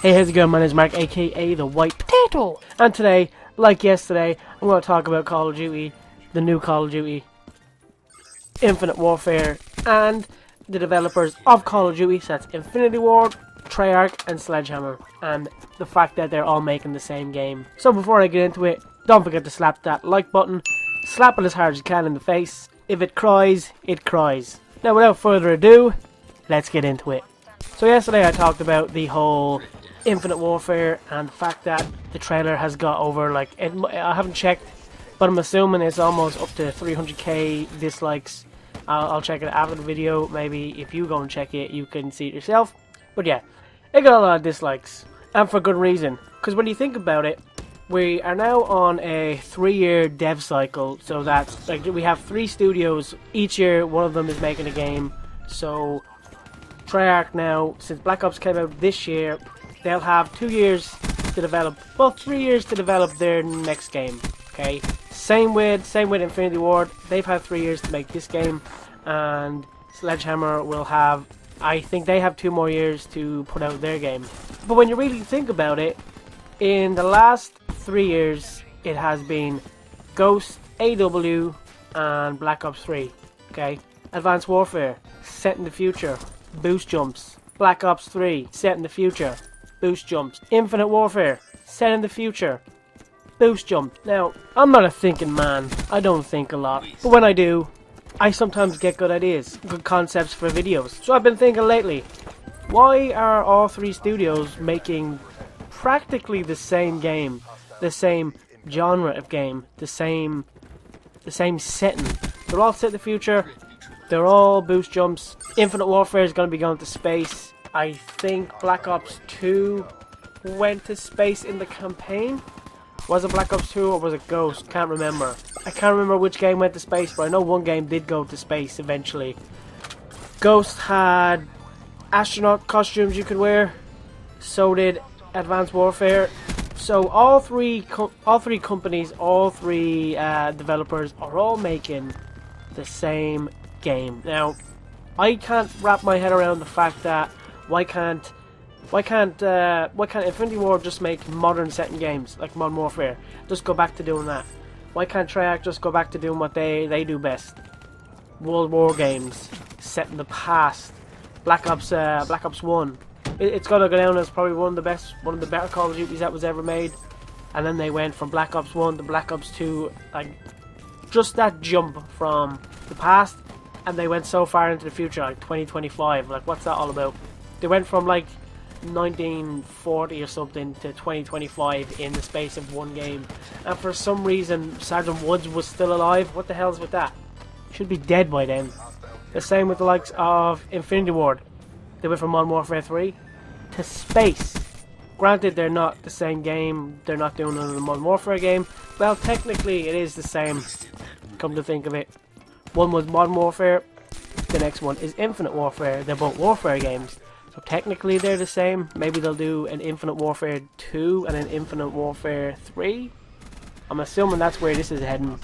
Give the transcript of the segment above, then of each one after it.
Hey, how's it going? My name is Mark, aka the White Potato. And today, like yesterday, I'm going to talk about Call of Duty, the new Call of Duty, Infinite Warfare, and the developers of Call of Duty, so that's Infinity Ward, Treyarch, and Sledgehammer, and the fact that they're all making the same game. So before I get into it, don't forget to slap that like button, slap it as hard as you can in the face. If it cries, it cries. Now without further ado, let's get into it. So yesterday I talked about the whole Infinite Warfare and the fact that the trailer has got over, like, I haven't checked, but I'm assuming it's almost up to 300k dislikes. I'll check it after the video. Maybe if you go and check it, you can see it yourself. But yeah, it got a lot of dislikes, and for good reason. Because when you think about it, we are now on a 3-year dev cycle, so that's like we have 3 studios. Each year, one of them is making a game. So Treyarch now, since Black Ops came out this year, they'll have 2 years to develop, well, 3 years to develop their next game. Okay, same with Infinity Ward. They've had 3 years to make this game, and Sledgehammer will have, I think they have 2 more years to put out their game. But when you really think about it, in the last 3 years, it has been Ghost, AW, and Black Ops 3. Okay, Advanced Warfare, set in the future, boost jumps. Black Ops 3, set in the future, boost jumps. Infinite Warfare, set in the future, boost jump. Now, I'm not a thinking man. I don't think a lot. But when I do, I sometimes get good ideas, good concepts for videos. So I've been thinking lately, why are all 3 studios making practically the same game, the same genre of game, the same setting? They're all set in the future. They're all boost jumps. Infinite Warfare is going to be going to space. I think Black Ops 2 went to space in the campaign. Was it Black Ops 2 or was it Ghost? Can't remember. I can't remember which game went to space, but I know one game did go to space eventually. Ghost had astronaut costumes you could wear. So did Advanced Warfare. So all three companies, all 3 developers are all making the same game. Now, I can't wrap my head around the fact that why can't Infinity Ward just make modern setting games like Modern Warfare? Just go back to doing that. Why can't Treyarch just go back to doing what they do best? World War games set in the past. Black Ops 1. It's gonna go down as probably one of the better Call of Duties that was ever made. And then they went from Black Ops 1 to Black Ops 2, like just that jump from the past, and they went so far into the future, like 2025. Like, what's that all about? They went from like 1940 or something to 2025 in the space of one game, and for some reason Sergeant Woods was still alive. What the hell's with that? Should be dead by then. The same with the likes of Infinity Ward. They went from Modern Warfare 3 to space. Granted, they're not the same game. They're not doing another Modern Warfare game. Well, technically it is the same, come to think of it. One was Modern Warfare, the next one is Infinite Warfare. They're both Warfare games, so technically they're the same. Maybe they'll do an Infinite Warfare 2 and an Infinite Warfare 3. I'm assuming that's where this is heading,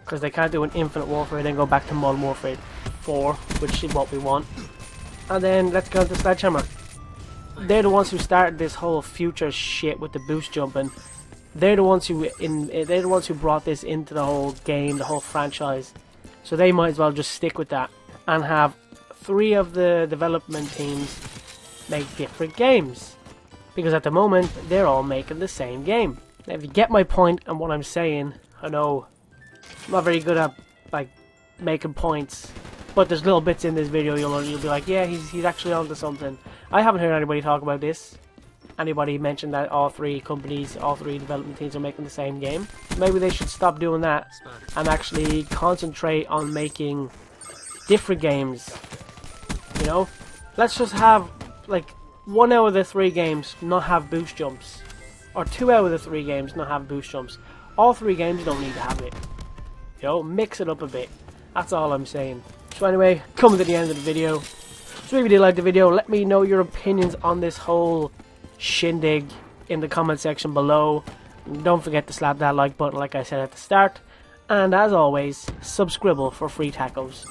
because they can't do an Infinite Warfare and then go back to Modern Warfare 4, which is what we want. And then let's go to Sledgehammer. They're the ones who started this whole future shit with the boost jumping. They're the ones who brought this into the whole game, the whole franchise. So they might as well just stick with that and have 3 of the development teams make different games, because at the moment they're all making the same game. Now, if you get my point and what I'm saying, I know I'm not very good at like making points, but there's little bits in this video you'll be like, yeah, he's actually onto something. I haven't heard anybody talk about this. Anybody mention that all 3 companies, all 3 development teams are making the same game. Maybe they should stop doing that and actually concentrate on making different games. You know, let's just have like 1 out of the 3 games not have boost jumps, or 2 out of the 3 games not have boost jumps. All 3 games don't need to have it. You know, mix it up a bit. That's all I'm saying. So anyway, coming to the end of the video. So if you did like the video, let me know your opinions on this whole shindig in the comment section below. Don't forget to slap that like button like I said at the start, and as always, subscribe for free tacos.